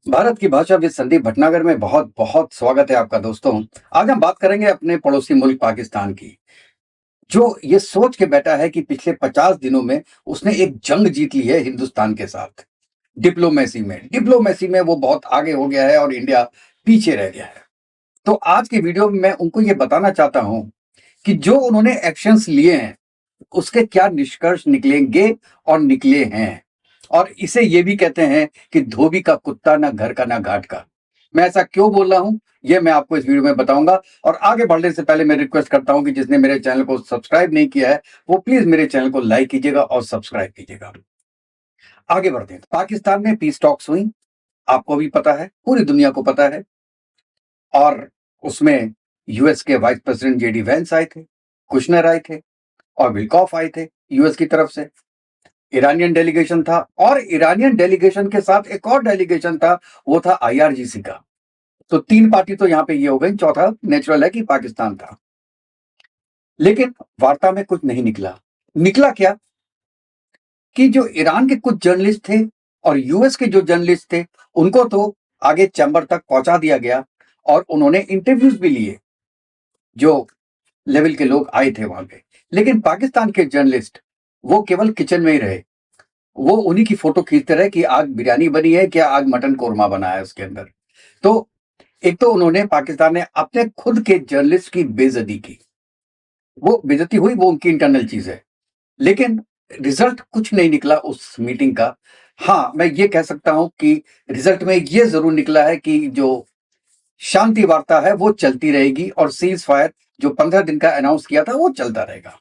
भारत की भाषा विद संदीप भटनागर में बहुत बहुत स्वागत है आपका दोस्तों। आज हम बात करेंगे अपने पड़ोसी मुल्क पाकिस्तान की, जो ये सोच के बैठा है कि पिछले 50 दिनों में उसने एक जंग जीत ली है हिंदुस्तान के साथ। डिप्लोमेसी में वो बहुत आगे हो गया है और इंडिया पीछे रह गया है। तो आज की वीडियो में मैं उनको ये बताना चाहता हूं कि जो उन्होंने एक्शंस लिए हैं उसके क्या निष्कर्ष निकलेंगे और निकले हैं। और इसे ये भी कहते हैं कि धोबी का कुत्ता ना घर का ना घाट का। मैं ऐसा क्यों बोल रहा हूं ये मैं आपको इस वीडियो में बताऊंगा। और आगे बढ़ने से पहले मैं रिक्वेस्ट करता हूं कि जिसने मेरे चैनल को सब्सक्राइब नहीं किया है वो प्लीज मेरे चैनल को लाइक कीजिएगा और सब्सक्राइब कीजिएगा। आगे बढ़ते हैं। पाकिस्तान में पीस टॉक्स हुई, आपको भी पता है, पूरी दुनिया को पता है। और उसमें यूएस के वाइस प्रेसिडेंट जेडी वैंस आए थे, कुशनर आए थे और विल्कॉफ आए थे यूएस की तरफ से। ईरानियन डेलीगेशन था और ईरानियन डेलीगेशन के साथ एक और डेलीगेशन था, वो था आईआरजीसी का। तो 3 पार्टी तो यहां पे ये हो गई, चौथा नेचुरल है कि पाकिस्तान था। लेकिन वार्ता में कुछ नहीं निकला। निकला क्या कि जो ईरान के कुछ जर्नलिस्ट थे और यूएस के जो जर्नलिस्ट थे उनको तो आगे चैम्बर तक पहुंचा दिया गया और उन्होंने इंटरव्यूज भी लिए, जो लेवल के लोग आए थे वहां पे। लेकिन पाकिस्तान के जर्नलिस्ट वो केवल किचन में ही रहे, वो उन्हीं की फोटो खींचते रहे कि आज बिरयानी बनी है, क्या आज मटन कोरमा बना है उसके अंदर। तो एक तो उन्होंने, पाकिस्तान ने अपने खुद के जर्नलिस्ट की बेइज्जती की। वो बेइज्जती हुई, वो उनकी इंटरनल चीज है। लेकिन रिजल्ट कुछ नहीं निकला उस मीटिंग का। हाँ, मैं ये कह सकता हूं कि रिजल्ट में ये जरूर निकला है कि जो शांति वार्ता है वो चलती रहेगी और सीज फायर जो 15 दिन का अनाउंस किया था वो चलता रहेगा।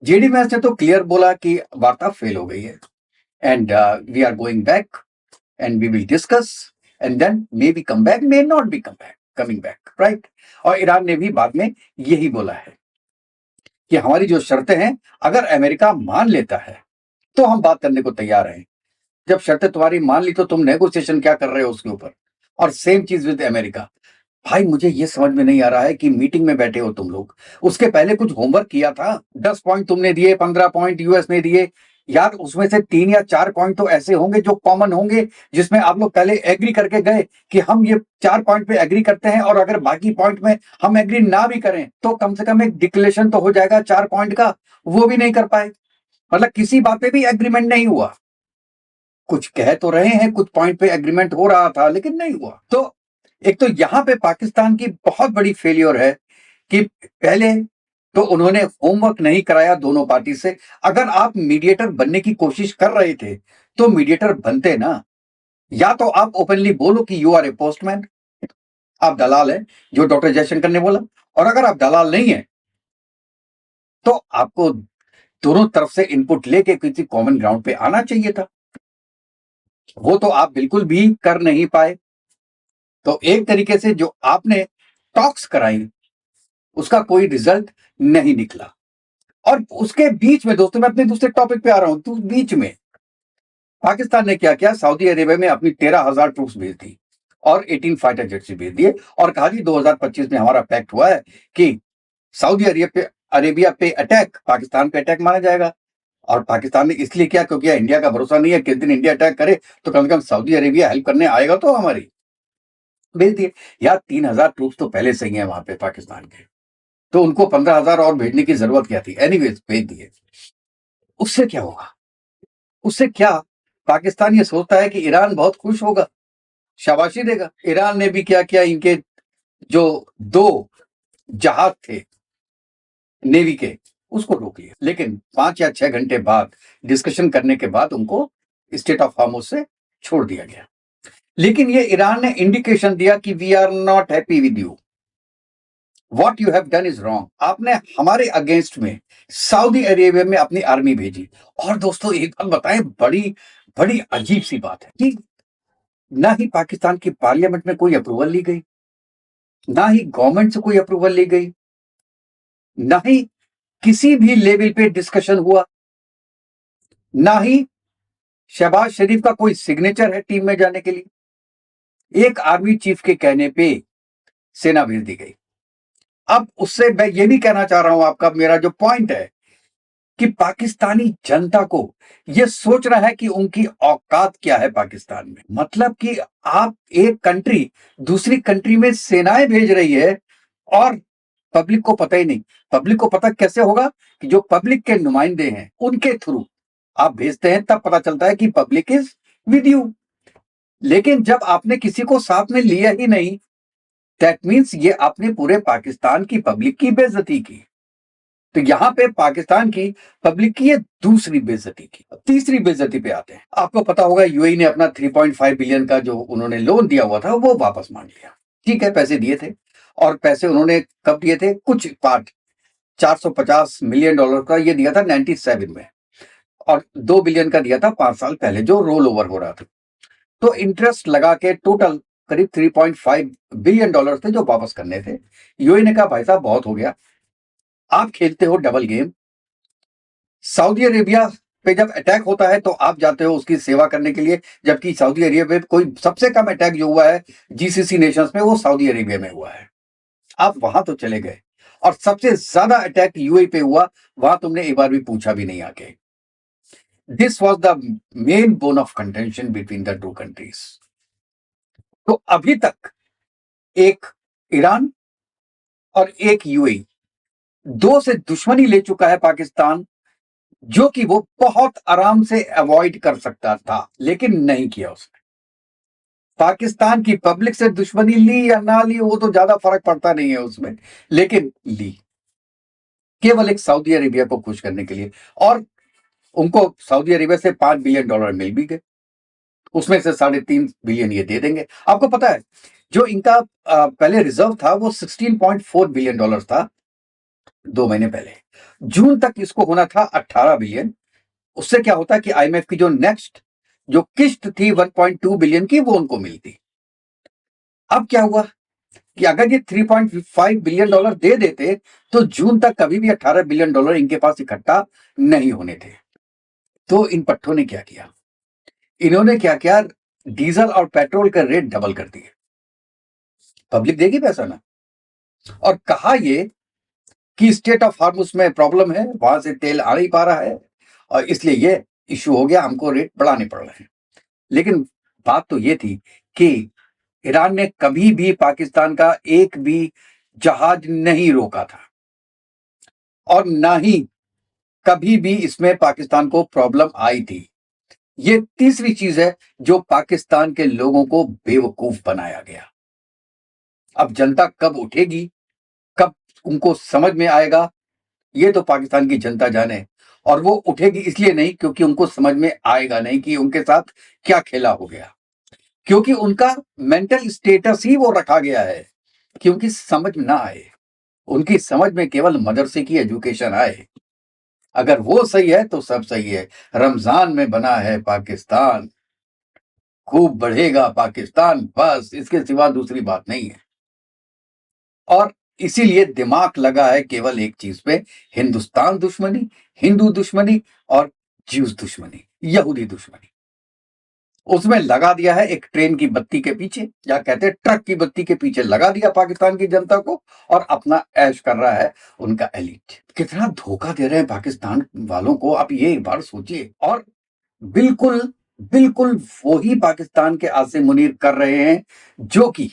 जेडी वैंस ने तो क्लियर बोला कि वार्ता फेल हो गई है and we are going back and we will discuss and then maybe come back, may not be coming back, right? और ईरान ने भी बाद में यही बोला है कि हमारी जो शर्तें हैं अगर अमेरिका मान लेता है तो हम बात करने को तैयार हैं। जब शर्तें तुम्हारी मान ली तो तुम नेगोशिएशन क्या कर रहे हो उसके ऊपर। और सेम चीज विद अमेरिका। भाई मुझे ये समझ में नहीं आ रहा है कि मीटिंग में बैठे हो तुम लोग, उसके पहले कुछ होमवर्क किया था? 10 पॉइंट तुमने दिए, 15 पॉइंट यूएस ने दिए यार, उसमें से 3 या 4 पॉइंट तो ऐसे होंगे जो कॉमन होंगे, जिसमें आप लोग पहले एग्री करके गए कि हम ये 4 पॉइंट पे एग्री करते हैं और अगर बाकी पॉइंट में हम एग्री ना भी करें तो कम से कम एक डिक्लेरेशन तो हो जाएगा 4 पॉइंट का। वो भी नहीं कर पाए। मतलब किसी बात पे भी एग्रीमेंट नहीं हुआ। कुछ कह तो रहे हैं, कुछ पॉइंट पे एग्रीमेंट हो रहा था लेकिन नहीं हुआ। तो एक तो यहां पे पाकिस्तान की बहुत बड़ी फेलियर है कि पहले तो उन्होंने होमवर्क नहीं कराया दोनों पार्टी से। अगर आप मीडिएटर बनने की कोशिश कर रहे थे तो मीडिएटर बनते ना। या तो आप ओपनली बोलो कि यू आर ए पोस्टमैन, आप दलाल हैं, जो डॉक्टर जयशंकर ने बोला। और अगर आप दलाल नहीं है तो आपको दोनों तरफ से इनपुट लेके किसी कॉमन ग्राउंड पे आना चाहिए था। वो तो आप बिल्कुल भी कर नहीं पाए। तो एक तरीके से जो आपने टॉक्स कराई उसका कोई रिजल्ट नहीं निकला। और उसके बीच में दोस्तों, मैं अपने दूसरे टॉपिक पे आ रहा हूं, तो बीच में पाकिस्तान ने क्या किया, सऊदी अरेबिया में अपनी 13,000 ट्रूप्स भेज दी और 18 फाइटर जेट्स भेज दिए और कहा कि 2025 में हमारा पैक्ट हुआ है कि सऊदी अरेबिया पे अटैक पाकिस्तान पे अटैक माना जाएगा। और पाकिस्तान ने इसलिए किया क्योंकि इंडिया का भरोसा नहीं है, किस दिन इंडिया अटैक करे तो कम से कम सऊदी अरेबिया हेल्प करने आएगा तो हमारी। भेज दिए यार, 3,000 ट्रूप्स तो पहले से ही है वहां पे पाकिस्तान के, तो उनको 15,000 और भेजने की जरूरत क्या थी? एनीवेज भेज दिए। उससे क्या होगा? उससे क्या? पाकिस्तान ये सोचता है कि ईरान बहुत खुश होगा, शाबाशी देगा। ईरान ने भी क्या किया, इनके जो 2 जहाज थे नेवी के उसको रोक लिया। लेकिन 5 या 6 घंटे बाद डिस्कशन करने के बाद उनको स्टेट ऑफ हार्मोज से छोड़ दिया गया। लेकिन ये ईरान ने इंडिकेशन दिया कि we are not happy with you, what you have done is wrong. आपने हमारे अगेंस्ट में सऊदी अरेबिया में अपनी आर्मी भेजी। और दोस्तों एक बात बताएं, बड़ी बड़ी अजीब सी बात है कि ना ही पाकिस्तान की पार्लियामेंट में कोई अप्रूवल ली गई, ना ही गवर्नमेंट से कोई अप्रूवल ली गई, ना ही किसी भी लेवल पे डिस्कशन हुआ, ना ही शहबाज शरीफ का कोई सिग्नेचर है टीम में जाने के लिए। एक आर्मी चीफ के कहने पे सेना भेज दी गई। अब उससे मैं ये भी कहना चाह रहा हूं, आपका मेरा जो पॉइंट है कि पाकिस्तानी जनता को ये सोचना है कि उनकी औकात क्या है पाकिस्तान में। मतलब कि आप एक कंट्री दूसरी कंट्री में सेनाएं भेज रही है और पब्लिक को पता ही नहीं। पब्लिक को पता कैसे होगा कि जो पब्लिक के नुमाइंदे हैं उनके थ्रू आप भेजते हैं, तब पता चलता है कि पब्लिक इज विद यू। लेकिन जब आपने किसी को साथ में लिया ही नहीं, दैट मीन्स ये आपने पूरे पाकिस्तान की पब्लिक की बेइज्जती की। तो यहां पे पाकिस्तान की पब्लिक की ये दूसरी बेइज्जती की। तीसरी बेइज्जती पे आते हैं। आपको पता होगा यूएई ने अपना 3.5 बिलियन का जो उन्होंने लोन दिया हुआ था वो वापस मांग लिया। ठीक है, पैसे दिए थे, और पैसे उन्होंने कब दिए थे? कुछ पार्ट, $450 मिलियन का ये दिया था 97 में, और 2 बिलियन का दिया था 5 साल पहले जो रोल ओवर हो रहा था। तो इंटरेस्ट लगा के टोटल करीब $3.5 बिलियन थे जो वापस करने थे। यूएई ने कहा भाई साहब बहुत हो गया, आप खेलते हो डबल गेम। सऊदी अरेबिया पे जब अटैक होता है तो आप जाते हो उसकी सेवा करने के लिए, जबकि सऊदी अरेबिया पे कोई सबसे कम अटैक जो हुआ है जीसीसी नेशंस में वो सऊदी अरेबिया में हुआ है। आप वहां तो चले गए, और सबसे ज्यादा अटैक यूएई पे हुआ, वहां तुमने एक बार भी पूछा भी नहीं आके। This was the main bone of contention between the two countries. तो अभी तक एक ईरान और एक यूएई, दो से दुश्मनी ले चुका है पाकिस्तान, जो कि वो बहुत आराम से अवॉइड कर सकता था, लेकिन नहीं किया उसने। पाकिस्तान की पब्लिक से दुश्मनी ली या ना ली वो तो ज्यादा फर्क पड़ता नहीं है उसमें, लेकिन ली केवल एक सऊदी अरेबिया को खुश करने के लिए। और उनको सऊदी अरेबिया से $5 बिलियन मिल भी गए, उसमें से 3.5 बिलियन ये दे देंगे। आपको पता है जो इनका पहले रिजर्व था वो $16.4 बिलियन था 2 महीने पहले। जून तक इसको होना था 18 बिलियन। उससे क्या होता कि आईएमएफ की जो नेक्स्ट जो किस्त थी 1.2 बिलियन की वो उनको मिलती। अब क्या हुआ कि अगर ये $3.5 बिलियन दे देते तो जून तक कभी भी $18 बिलियन इनके पास इकट्ठा नहीं होने थे। तो इन पट्टों ने क्या किया? इन्होंने क्या किया? डीजल और पेट्रोल का रेट डबल कर दिए। पब्लिक देगी पैसा ना, और कहा ये कि स्टेट ऑफ हार्मुस में प्रॉब्लम है, वहां से तेल आ नहीं पा रहा है और इसलिए ये इश्यू हो गया, हमको रेट बढ़ाने पड़ रहे हैं। लेकिन बात तो ये थी कि ईरान ने कभी भी पाकिस्तान का एक भी जहाज नहीं रोका था, और ना ही कभी भी इसमें पाकिस्तान को प्रॉब्लम आई थी। ये तीसरी चीज है जो पाकिस्तान के लोगों को बेवकूफ बनाया गया। अब जनता कब उठेगी, कब उनको समझ में आएगा, ये तो पाकिस्तान की जनता जाने। और वो उठेगी इसलिए नहीं क्योंकि उनको समझ में आएगा नहीं कि उनके साथ क्या खेला हो गया, क्योंकि उनका मेंटल स्टेटस ही वो रखा गया है कि उनकी समझ ना आए। उनकी समझ में केवल मदरसे की एजुकेशन आए। अगर वो सही है तो सब सही है। रमजान में बना है पाकिस्तान, खूब बढ़ेगा पाकिस्तान, बस इसके सिवा दूसरी बात नहीं है। और इसीलिए दिमाग लगा है केवल एक चीज पे, हिंदुस्तान दुश्मनी, हिंदू दुश्मनी और ज्यूस दुश्मनी, यहूदी दुश्मनी। उसमें लगा दिया है एक ट्रेन की बत्ती के पीछे, या कहते हैं ट्रक की बत्ती के पीछे लगा दिया पाकिस्तान की जनता को, और अपना ऐश कर रहा है उनका एलिट। कितना धोखा दे रहे हैं पाकिस्तान वालों को, आप ये एक बार सोचिए। और बिल्कुल बिल्कुल वही पाकिस्तान के आसिम मुनीर कर रहे हैं जो कि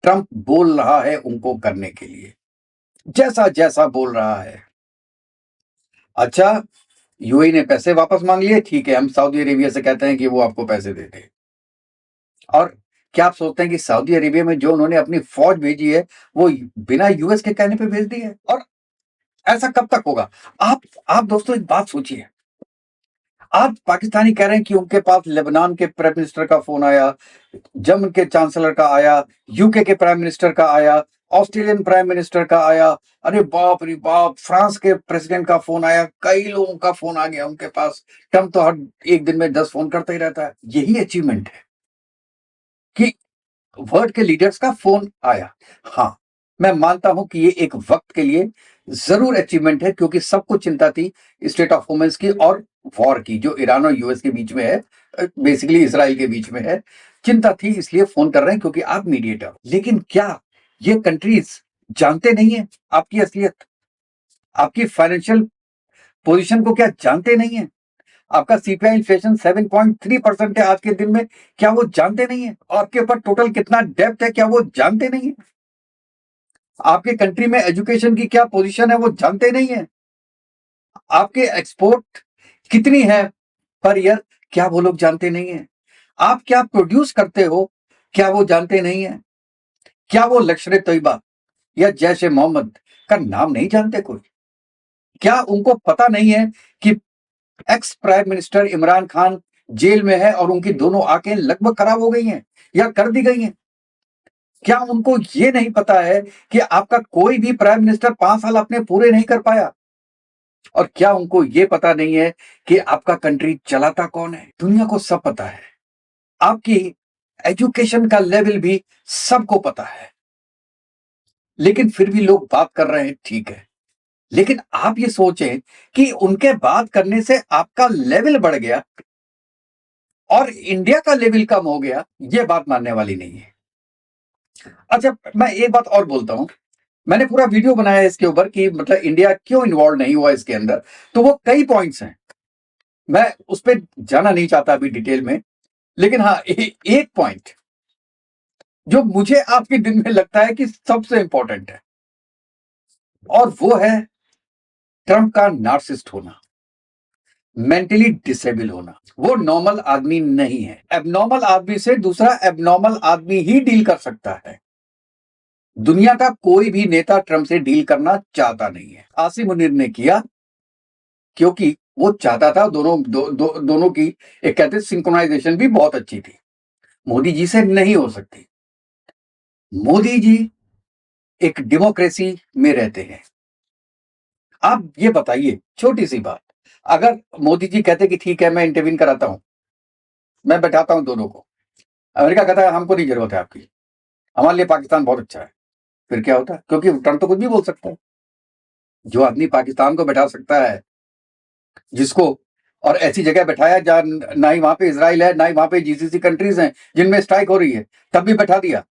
ट्रंप बोल रहा है उनको करने के लिए, जैसा जैसा बोल रहा है। अच्छा, यूएई ने पैसे वापस मांग लिए, ठीक है, हम सऊदी अरेबिया से कहते हैं कि वो आपको पैसे दे दे। और क्या आप सोचते हैं कि सऊदी अरेबिया में जो उन्होंने अपनी फौज भेजी है वो बिना यूएस के कहने पे भेज दी है? और ऐसा कब तक होगा? आप दोस्तों एक बात सोचिए। आप पाकिस्तानी कह रहे हैं कि उनके पास लेबनान के प्राइम मिनिस्टर का फोन आया, जर्मन के चांसलर का आया, यूके के प्राइम मिनिस्टर का आया, ऑस्ट्रेलियन प्राइम मिनिस्टर का आया, अरे बाप रे बाप, फ्रांस के प्रेसिडेंट का फोन आया, कई लोगों का फोन आ गया उनके पास। ट्रम्प तो हर एक दिन में 10 फोन करता ही रहता है। यही अचीवमेंट है कि वर्ल्ड के लीडर्स का फोन आया। हाँ, मैं मानता हूं कि ये एक वक्त के लिए जरूर अचीवमेंट है, क्योंकि सबको चिंता थी स्टेट ऑफ वुमेन्स की और वॉर की जो ईरान और यूएस के बीच में है, बेसिकली इसराइल के बीच में है। चिंता थी इसलिए फोन कर रहे हैं क्योंकि आप मीडिएटर। लेकिन क्या ये कंट्रीज जानते नहीं है आपकी असलियत, आपकी फाइनेंशियल पोजीशन को क्या जानते नहीं है? आपका सीपीआई इन्फ्लेशन 7.3% है आज के दिन में, क्या वो जानते नहीं है? आपके ऊपर टोटल कितना डेब्ट है, क्या वो जानते नहीं है? आपके कंट्री में एजुकेशन की क्या पोजीशन है, वो जानते नहीं है? आपके एक्सपोर्ट कितनी है पर ईयर, क्या वो लोग जानते नहीं है? आप क्या प्रोड्यूस करते हो, क्या वो जानते नहीं है? क्या वो लश्कर तैयबा या जैश ए मोहम्मद का नाम नहीं जानते कोई? क्या उनको पता नहीं है कि ex prime minister Imran Khan jail में है और उनकी दोनों आंखें लगभग खराब हो गई हैं या कर दी गई हैं? क्या उनको ये नहीं पता है कि आपका कोई भी प्राइम मिनिस्टर 5 साल अपने पूरे नहीं कर पाया? और क्या उनको ये पता नहीं है कि आपका कंट्री चलाता कौन है? दुनिया को सब पता है। आपकी एजुकेशन का लेवल भी सबको पता है, लेकिन फिर भी लोग बात कर रहे हैं, ठीक है। लेकिन आप ये सोचें कि उनके बात करने से आपका लेवल बढ़ गया और इंडिया का लेवल कम हो गया, ये बात मानने वाली नहीं है। अच्छा, मैं एक बात और बोलता हूं, मैंने पूरा वीडियो बनाया है इसके ऊपर कि मतलब इंडिया क्यों इन्वॉल्व नहीं हुआ इसके अंदर, तो वो कई पॉइंट्स हैं, मैं उस पर जाना नहीं चाहता अभी डिटेल में। लेकिन हाँ, एक पॉइंट जो मुझे आपके दिन में लगता है कि सबसे इंपॉर्टेंट है, और वो है ट्रंप का नार्सिसिस्ट होना, मेंटली डिसेबल होना। वो नॉर्मल आदमी नहीं है। एबनॉर्मल आदमी से दूसरा एबनॉर्मल आदमी ही डील कर सकता है। दुनिया का कोई भी नेता ट्रंप से डील करना चाहता नहीं है। आसिम मुनीर ने किया क्योंकि वो चाहता था, दोनों की एक कहते सिंक्रोनाइजेशन भी बहुत अच्छी थी। मोदी जी से नहीं हो सकती। मोदी जी एक डेमोक्रेसी में रहते हैं। आप ये बताइए, छोटी सी बात, अगर मोदी जी कहते कि ठीक है मैं इंटरवीन कराता हूं, मैं बैठाता हूं दोनों को, अमेरिका कहता है हमको नहीं जरूरत है आपकी, हमारे लिए पाकिस्तान बहुत अच्छा है, फिर क्या होता? क्योंकि ट्रंप तो कुछ भी बोल सकता है। जो आदमी पाकिस्तान को बैठा सकता है, जिसको और ऐसी जगह बैठाया जहां ना ही वहां पे इसराइल है, ना ही वहां पे जीसीसी कंट्रीज हैं जिनमें स्ट्राइक हो रही है, तब भी बैठा दिया।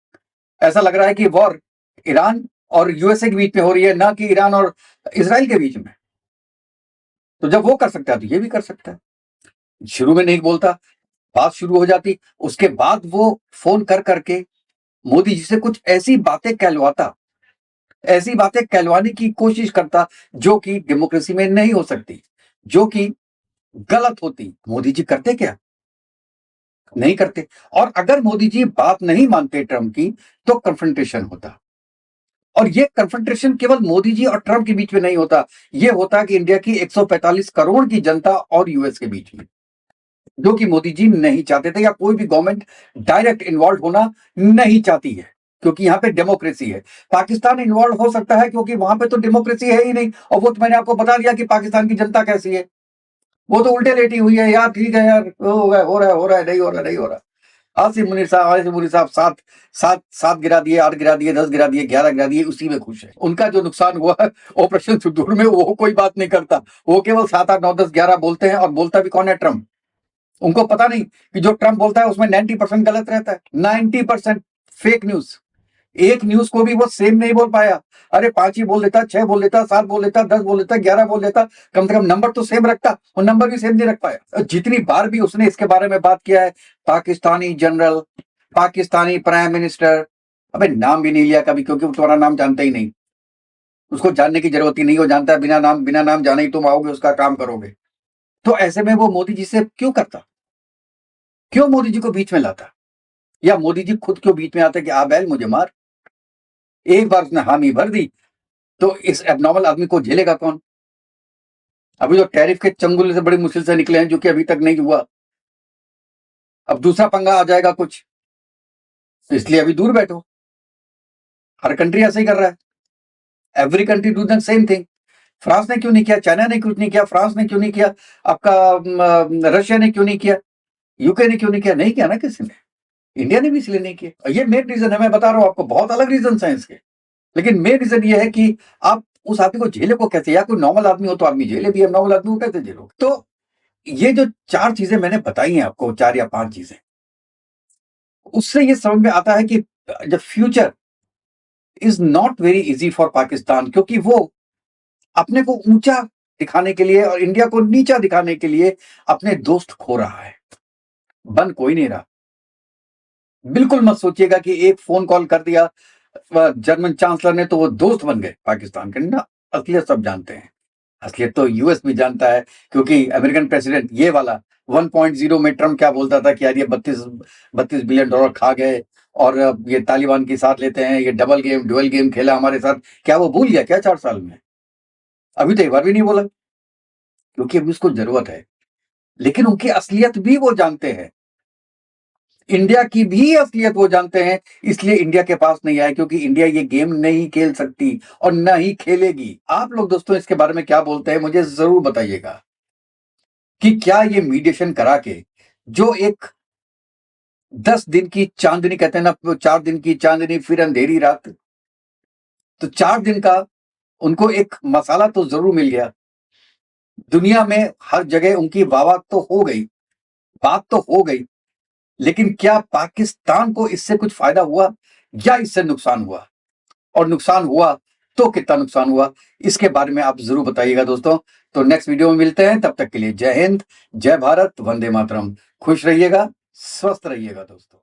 ऐसा लग रहा है कि वॉर ईरान और यूएसए के बीच में हो रही है, ना कि ईरान और इसराइल के बीच में। तो जब वो कर सकता है तो ये भी कर सकता है। शुरू में नहीं बोलता, बात शुरू हो जाती, उसके बाद वो फोन कर करके मोदी जी से कुछ ऐसी बातें कहलवाता, ऐसी बातें कहलवाने की कोशिश करता जो कि डेमोक्रेसी में नहीं हो सकती, जो कि गलत होती। मोदी जी करते क्या? नहीं करते। और अगर मोदी जी बात नहीं मानते ट्रंप की, तो कन्फ्रंटेशन होता। और ये कन्फ्रंटेशन केवल मोदी जी और ट्रंप के बीच में नहीं होता, ये होता कि इंडिया की 145 करोड़ की जनता और यूएस के बीच में, जो कि मोदी जी नहीं चाहते थे, या कोई भी गवर्नमेंट डायरेक्ट इन्वॉल्व होना नहीं चाहती है, क्योंकि यहां पे डेमोक्रेसी है। पाकिस्तान इन्वॉल्व हो सकता है क्योंकि वहां पे तो डेमोक्रेसी है ही नहीं, और वो तो मैंने आपको बता दिया कि पाकिस्तान की जनता कैसी है। वो तो उल्टे लेटी हुई है, यार ठीक है यार, हो रहा है, नहीं हो रहा, नहीं हो रहा। आसिम मुनीर साहब सात सात सात गिरा दिए, 8 गिरा दिए, 10 गिरा दिए, 11 गिरा दिए, उसी में खुश है। उनका जो नुकसान हुआ है ऑपरेशन सिंदूर में, वो कोई बात नहीं करता। वो केवल 7, 8, 9, 10, 11 बोलते हैं, और बोलता भी कौन है? ट्रंप। उनको पता नहीं कि जो ट्रंप बोलता है उसमें 90% गलत रहता है, 90% फेक न्यूज। एक न्यूज को भी वो सेम नहीं बोल पाया। अरे 5 ही बोल देता, 6 बोल देता, 7 बोल देता, 10 बोल देता, 11 बोल देता, कम से कम नंबर तो सेम रखता। वो नंबर भी सेम नहीं रख पाया। जितनी बार भी उसने इसके बारे में बात किया है, Pakistani general, Pakistani prime minister, अबे नाम भी नहीं लिया कभी, क्योंकि वो तुम्हारा नाम जानता ही नहीं, उसको जानने की जरूरत ही नहीं। वो जानता है बिना नाम जाने ही तुम आओगे, उसका काम करोगे। तो ऐसे में वो मोदी जी से क्यों करता? क्यों मोदी जी को बीच में लाता? या मोदी जी खुद क्यों बीच में आते कि आ बैल मुझे मार? एक बार उसने हामी भर दी तो इस एबनॉर्मल आदमी को झेलेगा कौन? अभी जो टैरिफ के चंगुल से बड़ी मुश्किल से निकले हैं, जो कि अभी तक नहीं हुआ, अब दूसरा पंगा आ जाएगा कुछ, तो इसलिए अभी दूर बैठो। हर कंट्री ऐसे ही कर रहा है। Every country do the same thing. France ने क्यों नहीं किया? चाइना ने क्यों नहीं किया? फ्रांस ने क्यों नहीं किया? आपका रशिया ने क्यों नहीं किया? यूके ने क्यों नहीं किया? नहीं किया ना किसी ने। इंडिया ने भी इसलिए नहीं किया। ये मेन रीजन है, मैं बता रहा हूं आपको, बहुत अलग रीजन है इसके, लेकिन मेन रीजन ये है कि आप उस आदमी को झेले को कैसे? या कोई नॉर्मल आदमी हो तो आदमी झेले भी, नॉर्मल आदमी को कैसे झेलो? तो ये जो 4 चीजें मैंने बताई हैं आपको, 4 या 5 चीजें, उससे ये समझ में आता है कि the future is not very easy for Pakistan, क्योंकि वो अपने को ऊंचा दिखाने के लिए और इंडिया को नीचा दिखाने के लिए अपने दोस्त खो रहा है। बन कोई नहीं रहा। बिल्कुल मत सोचिएगा कि एक फोन कॉल कर दिया जर्मन चांसलर ने तो वो दोस्त बन गए पाकिस्तान के। ना, असलियत सब जानते हैं। असलियत तो यूएस भी जानता है, क्योंकि अमेरिकन प्रेसिडेंट ये वाला 1.0 में ट्रम्प क्या बोलता था कि यार ये 32 बिलियन डॉलर खा गए और ये तालिबान की साथ लेते हैं, ये डुअल गेम खेला हमारे साथ। क्या वो भूल गया क्या 4 साल में? अभी तो एक बार भी नहीं बोला, क्योंकि अभी उसको जरूरत है। लेकिन उनकी असलियत भी वो जानते हैं, इंडिया की भी असलियत वो जानते हैं, इसलिए इंडिया के पास नहीं आए, क्योंकि इंडिया ये गेम नहीं खेल सकती और न ही खेलेगी। आप लोग दोस्तों इसके बारे में क्या बोलते हैं, मुझे जरूर बताइएगा कि क्या ये मीडिएशन करा के जो एक 10 दिन की चांदनी कहते हैं ना, 4 दिन की चांदनी फिर अंधेरी रात, तो 4 दिन का उनको एक मसाला तो जरूर मिल गया। दुनिया में हर जगह उनकी वाह तो हो गई, बात तो हो गई, लेकिन क्या पाकिस्तान को इससे कुछ फायदा हुआ या इससे नुकसान हुआ? और नुकसान हुआ तो कितना नुकसान हुआ, इसके बारे में आप जरूर बताइएगा दोस्तों। तो नेक्स्ट वीडियो में मिलते हैं, तब तक के लिए जय हिंद, जय भारत, वंदे मातरम। खुश रहिएगा, स्वस्थ रहिएगा दोस्तों।